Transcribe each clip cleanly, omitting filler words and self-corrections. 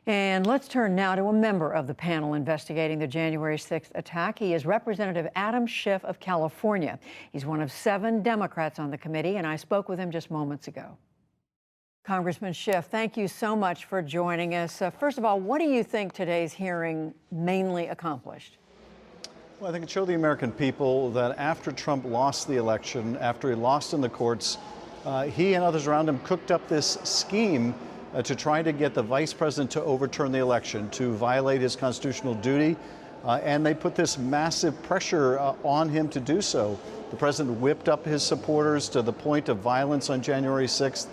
And let's turn now to a member of the panel investigating the January 6th attack. He is Representative Adam Schiff of California. He's one of 7 Democrats on the committee, and I spoke with him just moments ago. Congressman Schiff, thank you so much for joining us. First of all, what do you think today's hearing mainly accomplished? Well, I think it showed the American people that after Trump lost the election, after he lost in the courts, he and others around him cooked up this scheme to try to get the vice president to overturn the election, to violate his constitutional duty. And they put this massive pressure on him to do so. The president whipped up his supporters to the point of violence on January 6th,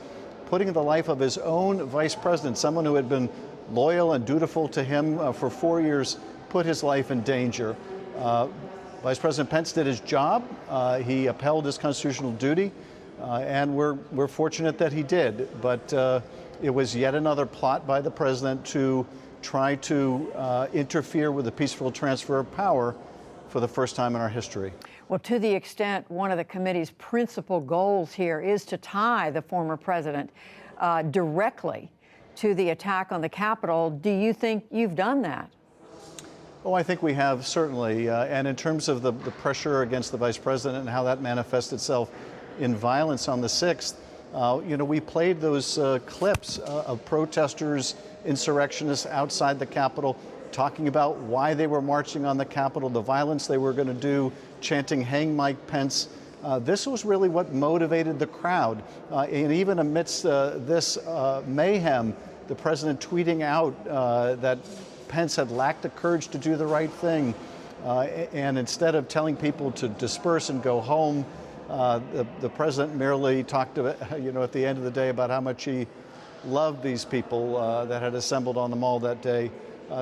putting the life of his own vice president, someone who had been loyal and dutiful to him for 4 years, put his life in danger. Vice President Pence did his job. He upheld his constitutional duty, and we're fortunate that he did. But it was yet another plot by the president to try to interfere with the peaceful transfer of power for the first time in our history. Well, to the extent one of the committee's principal goals here is to tie the former president directly to the attack on the Capitol, do you think you've done that? Oh, I think we have, certainly. And in terms of the pressure against the vice president and how that manifests itself in violence on the 6th, you know, we played those clips of protesters, insurrectionists outside the Capitol talking about why they were marching on the Capitol, the violence they were going to do, chanting, "Hang Mike Pence." This was really what motivated the crowd. And even amidst this mayhem, the president tweeting out that Pence had lacked the courage to do the right thing. And instead of telling people to disperse and go home, the president merely talked, you know, at the end of the day about how much he loved these people that had assembled on the Mall that day.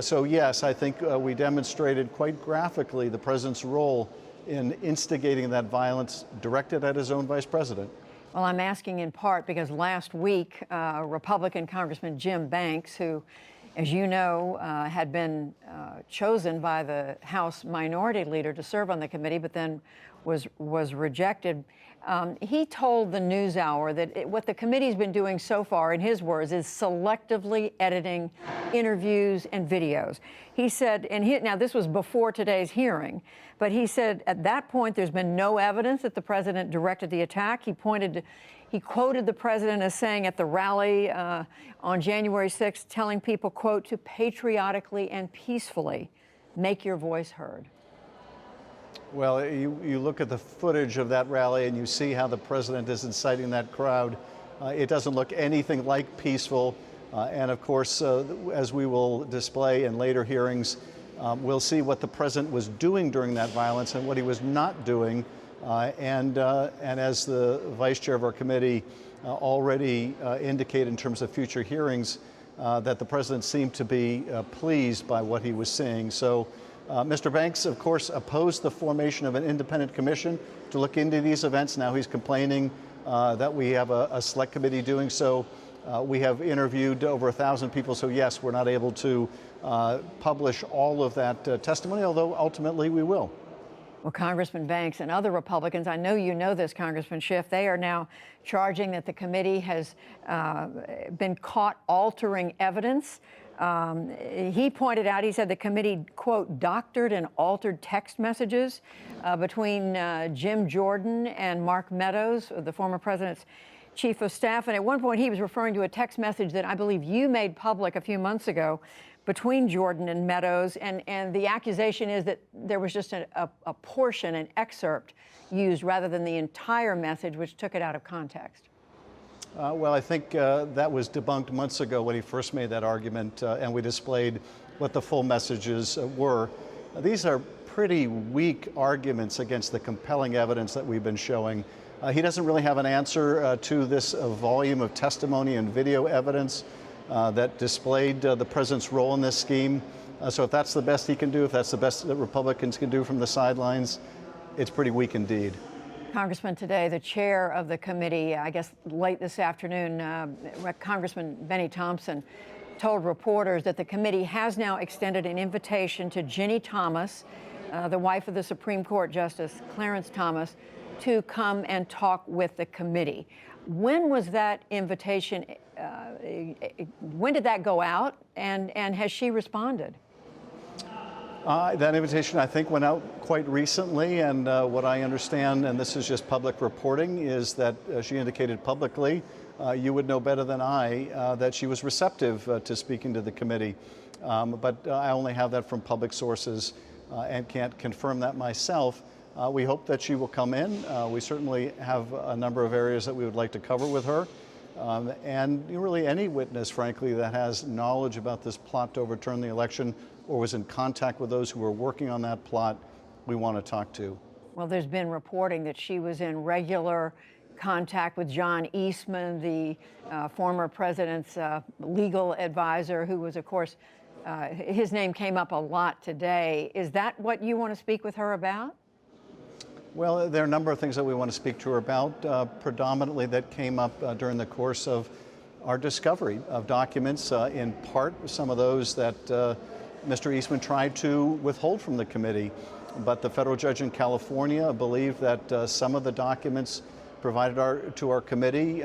So yes, I think we demonstrated quite graphically the president's role in instigating that violence directed at his own vice president. Well, I'm asking in part because last week, Republican Congressman Jim Banks, who, as you know, had been chosen by the House Minority Leader to serve on the committee, but then was rejected. He told the NewsHour that what the committee's been doing so far, in his words, is selectively editing interviews and videos. He said, now this was before today's hearing, but he said at that point there's been no evidence that the president directed the attack. He quoted the president as saying at the rally on January 6th, telling people, quote, to patriotically and peacefully make your voice heard. Well, you look at the footage of that rally and you see how the president is inciting that crowd. It doesn't look anything like peaceful. And of course, as we will display in later hearings, we'll see what the president was doing during that violence and what he was not doing. And as the vice chair of our committee already indicated in terms of future hearings, that the president seemed to be pleased by what he was seeing. So Mr. Banks, of course, opposed the formation of an independent commission to look into these events. Now he's complaining that we have a select committee doing so. We have interviewed over 1,000 people, so yes, we're not able to publish all of that testimony, although ultimately we will. Well, Congressman Banks and other Republicans, I know you know this, Congressman Schiff, they are now charging that the committee has been caught altering evidence. He pointed out, he said the committee, quote, doctored and altered text messages between Jim Jordan and Mark Meadows, the former president's chief of staff. And at one point, he was referring to a text message that I believe you made public a few months ago between Jordan and Meadows. And the accusation is that there was just a portion, an excerpt used rather than the entire message, which took it out of context. Well, I think that was debunked months ago when he first made that argument, and we displayed what the full messages were. These are pretty weak arguments against the compelling evidence that we've been showing. He doesn't really have an answer to this volume of testimony and video evidence that displayed the president's role in this scheme. So if that's the best he can do, if that's the best that Republicans can do from the sidelines, it's pretty weak indeed. Congressman, today, the chair of the committee, I guess late this afternoon, Congressman Benny Thompson told reporters that the committee has now extended an invitation to Ginny Thomas, the wife of the Supreme Court Justice Clarence Thomas, to come and talk with the committee. When was that invitation? When did that go out, and has she responded? That invitation, I think, went out quite recently, and what I understand, and this is just public reporting, is that she indicated publicly, you would know better than I, that she was receptive to speaking to the committee. But I only have that from public sources and can't confirm that myself. We hope that she will come in. We certainly have a number of areas that we would like to cover with her. And really any witness, frankly, that has knowledge about this plot to overturn the election or was in contact with those who were working on that plot, we want to talk to. Well, there's been reporting that she was in regular contact with John Eastman, the former president's legal advisor, who was, of course, his name came up a lot today. Is that what you want to speak with her about? Well, there are a number of things that we want to speak to her about, predominantly that came up during the course of our discovery of documents, in part some of those that Mr. Eastman tried to withhold from the committee. But the federal judge in California believed that some of the documents provided to our committee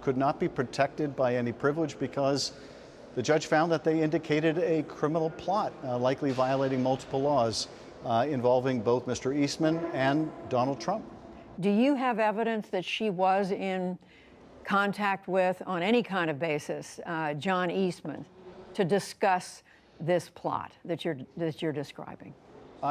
could not be protected by any privilege because the judge found that they indicated a criminal plot, likely violating multiple laws involving both Mr. Eastman and Donald Trump. Do you have evidence that she was in contact with, on any kind of basis, John Eastman to discuss this plot that you're describing?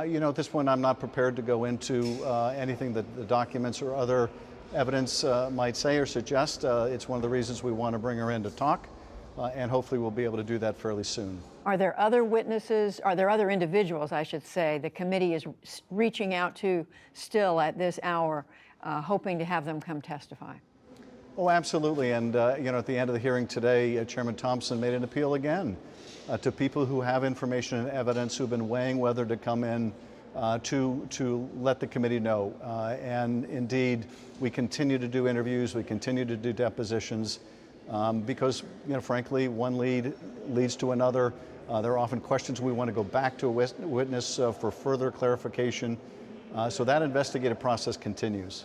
You know, at this point, I'm not prepared to go into anything that the documents or other evidence might say or suggest. It's one of the reasons we want to bring her in to talk, and hopefully we'll be able to do that fairly soon. Are there other witnesses, are there other individuals, I should say, the committee is reaching out to still at this hour, hoping to have them come testify? Oh, absolutely. And, you know, at the end of the hearing today, Chairman Thompson made an appeal again to people who have information and evidence who've been weighing whether to come in to let the committee know. And indeed, we continue to do interviews, we continue to do depositions, because, you know, frankly, one lead leads to another. There are often questions we want to go back to a witness for further clarification. So that investigative process continues.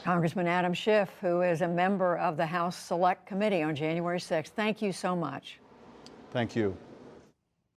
Congressman Adam Schiff, who is a member of the House Select Committee on January 6th, thank you so much. Thank you.